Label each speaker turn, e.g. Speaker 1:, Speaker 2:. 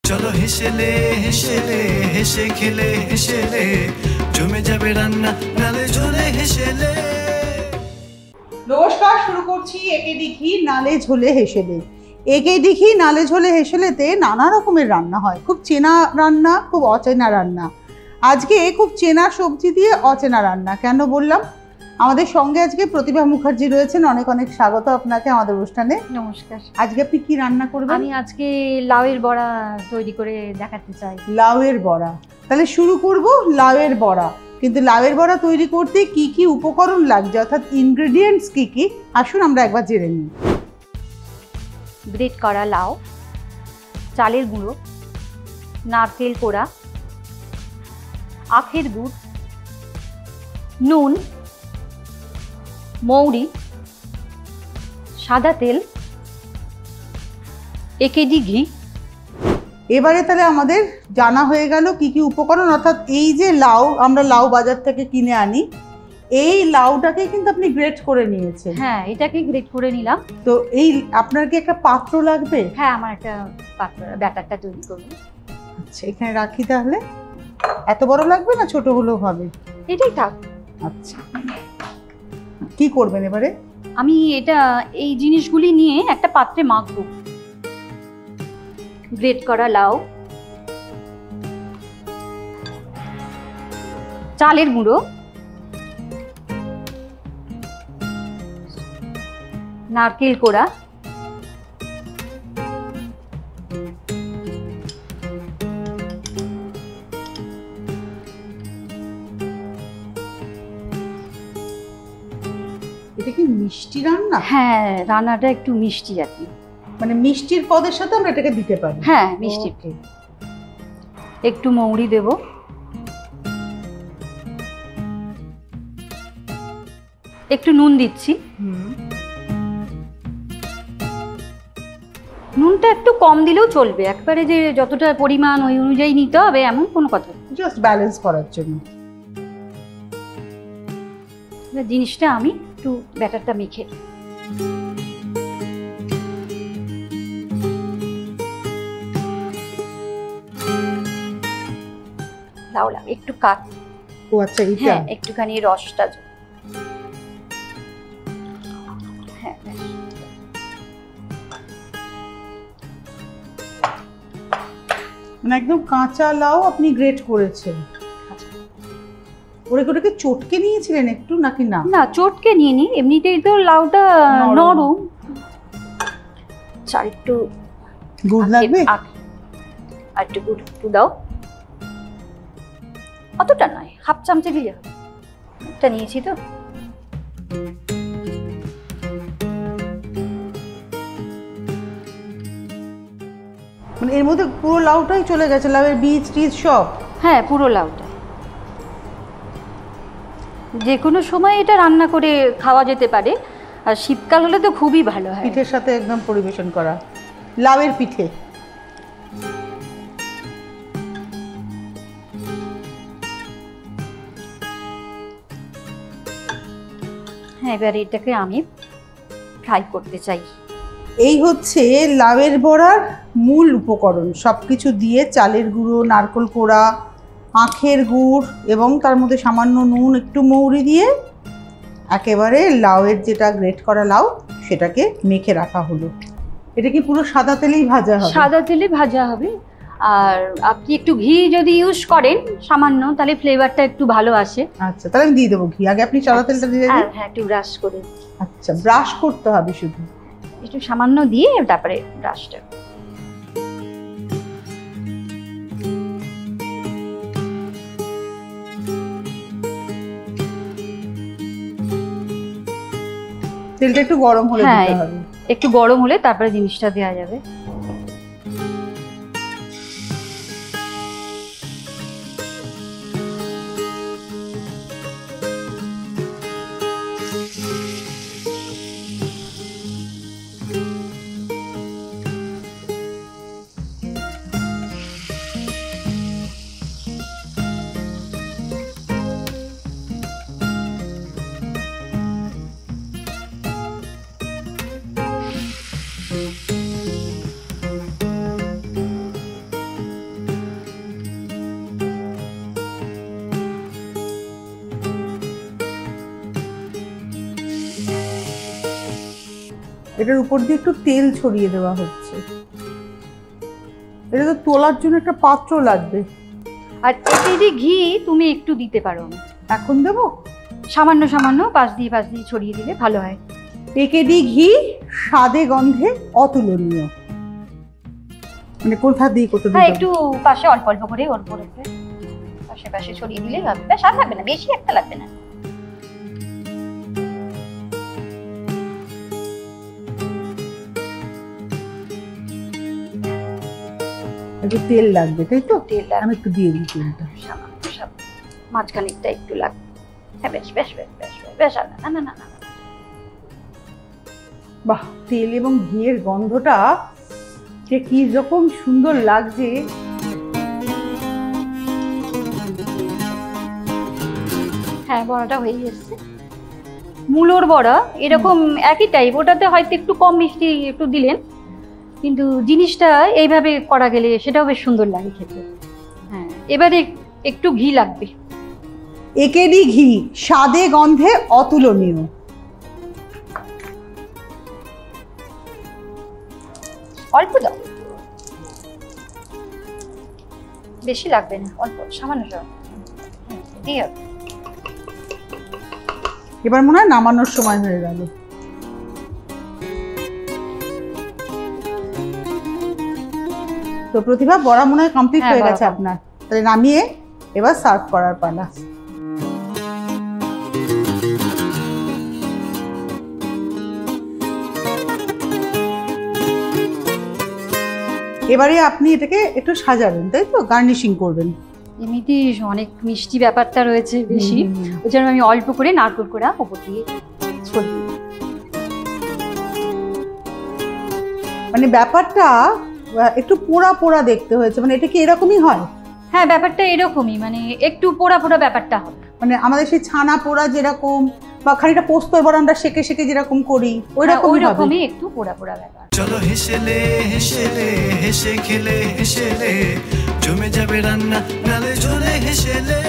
Speaker 1: চলো হেসেলে হেসেলে হেসে খেলে হেসেলে জমে যাবে রান্না নালে ঝোলে হেসেলে।
Speaker 2: নমস্কার, শুরু করছি একে দিঘি নালে ঝোলে হেসেলে। একে দিঘি নালে ঝোলে হেসেলেতে নানা রকমের রান্না হয়, খুব চেনা রান্না, খুব অচেনা রান্না। আজকে খুব চেনা সবজি দিয়ে অচেনা রান্না। কেন বললাম? আমাদের সঙ্গে আজকে প্রতিভা মুখার্জি রয়েছেন। অনেক অনেক স্বাগত আপনাকে আমাদের অনুষ্ঠানে।
Speaker 3: নমস্কার।
Speaker 2: আজকে আপনি কি রান্না করবেন?
Speaker 3: আমি আজকে লাউয়ের বড়া তৈরি করে দেখাতে চাই।
Speaker 2: লাউয়ের বড়া, তাহলে শুরু করব লাউয়ের বড়া। কিন্তু লাউয়ের বড়া তৈরি করতে কি কি উপকরণ লাগছে, অর্থাৎ ইনগ্রেডিয়েন্টস কি কি, আসুন আমরা একবার জেনে নিই।
Speaker 3: গ্রেট করা লাউ, চালের গুঁড়ো, নারকেল কোড়া, আখের গুড়, নুন, মৌরি, সাদা তেল, একেডি ঘি।
Speaker 2: এবারে তাহলে আমাদের জানা হয়ে গেল কি কি উপকরণ, অর্থাৎ এই যে লাউ, আমরা লাউ বাজার থেকে কিনে আনি, এই লাউটাকে কিন্তু আপনি গ্রেট করে নিয়েছেন।
Speaker 3: হ্যাঁ, এটাকে গ্রেট করে নিলাম।
Speaker 2: তো এই আপনার কি একটা পাত্র লাগবে?
Speaker 3: হ্যাঁ, আমার একটা পাত্র, ব্যাটারটা তৈরি করবো।
Speaker 2: আচ্ছা, এখানে রাখি তাহলে। এত বড় লাগবে না, ছোট হলেও হবে?
Speaker 3: এটাই থাক।
Speaker 2: আচ্ছা, কি করবেন এবারে?
Speaker 3: আমি এই জিনিসগুলি নিয়ে একটা পাত্রে মাখবো। গ্রেট করা লাউ, চালের গুঁড়ো, নারকেল কোড়া,
Speaker 2: এটা কি মিষ্টি রান্না?
Speaker 3: হ্যাঁ, রান্নাটা একটু মিষ্টি আর কি,
Speaker 2: মানে মিষ্টির পদের সাথে আমরা এটাকে দিতে পারি?
Speaker 3: হ্যাঁ, মিষ্টি।
Speaker 2: ওকে।
Speaker 3: একটু মৌরি দেব, একটু নুন দিচ্ছি। নুনটা একটু কম দিলেও চলবে, একবারে যে যতটা পরিমাণ ওই অনুযায়ী নিতে হবে এমন কোনো কথা নেই।
Speaker 2: জাস্ট ব্যালেন্স করার জন্য।
Speaker 3: জিনিসটা আমি একটু ব্যাটারটা মেখে লাউলাম একটু কাট।
Speaker 2: ও আচ্ছা, এটা
Speaker 3: হ্যাঁ, একটুখানি রসটা হ্যাঁ,
Speaker 2: মানে একদম কাঁচা লাউ আপনি গ্রেট করেছেন। ওটাকে চটকে নিয়েছিলেন একটু নাকি না?
Speaker 3: না, চটকে নিয়ে নি, এমনিতেই তো লাউটা নরম। আর একটু
Speaker 2: গুড় লাগবে?
Speaker 3: আর একটু গুড় একটু দাও, অতটা নয়, হাফ চামচে দিলে হবে। এটা নিয়েছি তো।
Speaker 2: মানে এর মধ্যে পুরো লাউটাই চলে গেছে, লাউয়ের বীজ টিজ সব?
Speaker 3: হ্যাঁ, পুরো লাউটা। যে কোনো সময় এটা রান্না করে খাওয়া যেতে পারে, আর শীতকাল হলে তো খুবই ভালো হয়।
Speaker 2: পিঠের সাথে একদম পরিবেশন করা, লাউয়ের পিঠে।
Speaker 3: হ্যাঁ, এবার এটাকে আমি ফ্রাই করতে চাই।
Speaker 2: এই হচ্ছে লাউয়ের বড়ার মূল উপকরণ। সব কিছু দিয়ে, চালের গুঁড়ো, নারকেল কোড়া, আখের গুড় এবং তার মধ্যে সামান্য নুন, একটু মৌরি দিয়ে একেবারে লাউয়ের যেটা গ্রেট করা লাউ সেটাকে মেখে রাখা হলো। এটা কি পুরো সাদা তেলেই ভাজা হবে?
Speaker 3: সাদা তেলে ভাজা হবে। আর আপনি একটু ঘি যদি ইউজ করেন সামান্য, তাহলে ফ্লেভারটা একটু ভালো আসে।
Speaker 2: আচ্ছা, তাহলে আমি দিয়ে দেবো ঘি। আগে আপনি সাদা তেলটা দিয়ে দিন।
Speaker 3: হ্যাঁ, একটু ব্রাশ করে।
Speaker 2: আচ্ছা, ব্রাশ করতে হবে শুধু?
Speaker 3: একটু সামান্য দিয়ে তারপরে ব্রাশটা।
Speaker 2: তেলটা একটু গরম হলে দিতে হবে।
Speaker 3: একটু গরম হলে তারপরে জিনিসটা দেওয়া যাবে।
Speaker 2: এটার উপর দিয়ে একটু তেল ছড়িয়ে দেওয়া হচ্ছে। এটা তো তোলার জন্য একটা পাত্র লাগবে।
Speaker 3: আর এতে ঘি তুমি একটু দিতে পারো,
Speaker 2: এখন দেবো?
Speaker 3: সামান্য সামান্য পাশ দিয়ে ছড়িয়ে দিলে ভালো হয়।
Speaker 2: একেডি ঘি স্বাদে গন্ধে অতুলনীয়। মানে কোথা দিয়ে কত
Speaker 3: হ্যাঁ, একটু পাশে অল্প অল্প করে ওর উপরে পাশে পাশে ছড়িয়ে দিলেই হবে। বেশ আর লাগবে না, বেশি একটা লাগবে না।
Speaker 2: একটু তেল লাগবে, তাই তো?
Speaker 3: তেল লাগবে।
Speaker 2: আমি একটু দিয়ে দিই তেলটা।
Speaker 3: মাঝখানিকটা একটু লাগবে। হ্যাঁ, বেশ বেশ বেশ বেশ বেশ। না না না না,
Speaker 2: বাহ, তেল এবং ঘিয়ের গন্ধটা যে কি রকম সুন্দর লাগছে।
Speaker 3: হ্যাঁ, বড়াটা হয়ে এসছে। মূলোর বড়া এরকম একই টাইপ, ওটাতে হয়তো একটু কম মিষ্টি একটু দিলেন, কিন্তু জিনিসটা এইভাবে করা গেলে সেটাও বেশ সুন্দর লাগে খেতে। হ্যাঁ, এবারে একটু ঘি লাগবে।
Speaker 2: একেডি ঘি স্বাদে গন্ধে অতুলনীয়।
Speaker 3: অল্প দাও, বেশি লাগবে না, অল্প সামান্য দিয়ে।
Speaker 2: এবার মনে হয় নামানোর সময় হয়ে গেল। তো প্রতিভা, বড়া মনে হয় কমপ্লিট হয়ে গেছে আপনার। তাহলে নামিয়ে এবার সার্ভ করার পালা। এবারে আপনি এটাকে একটু সাজাবেন, তাই তো? গার্নিশিং করবেন।
Speaker 3: এমনিতেই অনেক মিষ্টি ব্যাপারটা রয়েছে বেশি, ওই জন্য আমি অল্প করে নারকেল কোড়া উপর দিয়ে ছড়িয়ে দিই।
Speaker 2: মানে ব্যাপারটা একটু পোড়া পোড়া দেখতে হয়েছে, মানে এটা কি এরকমই হয়?
Speaker 3: হ্যাঁ, ব্যাপারটা এরকমই, মানে একটু পোড়া পোড়া ব্যাপারটা হবে।
Speaker 2: মানে আমাদের সেই ছানা পোড়া যেরকম, বা খানিকটা পোস্তর বড়া আমরা সেকে সেকে যেরকম করি, ওই
Speaker 3: রকমই একটু পোড়া পোড়া ব্যাপার।
Speaker 1: চলো হেসেলে হেসেলে হেসে খেলে হেসেলে জমে যাবে রান্না নালে ঝোলে হেসেলে।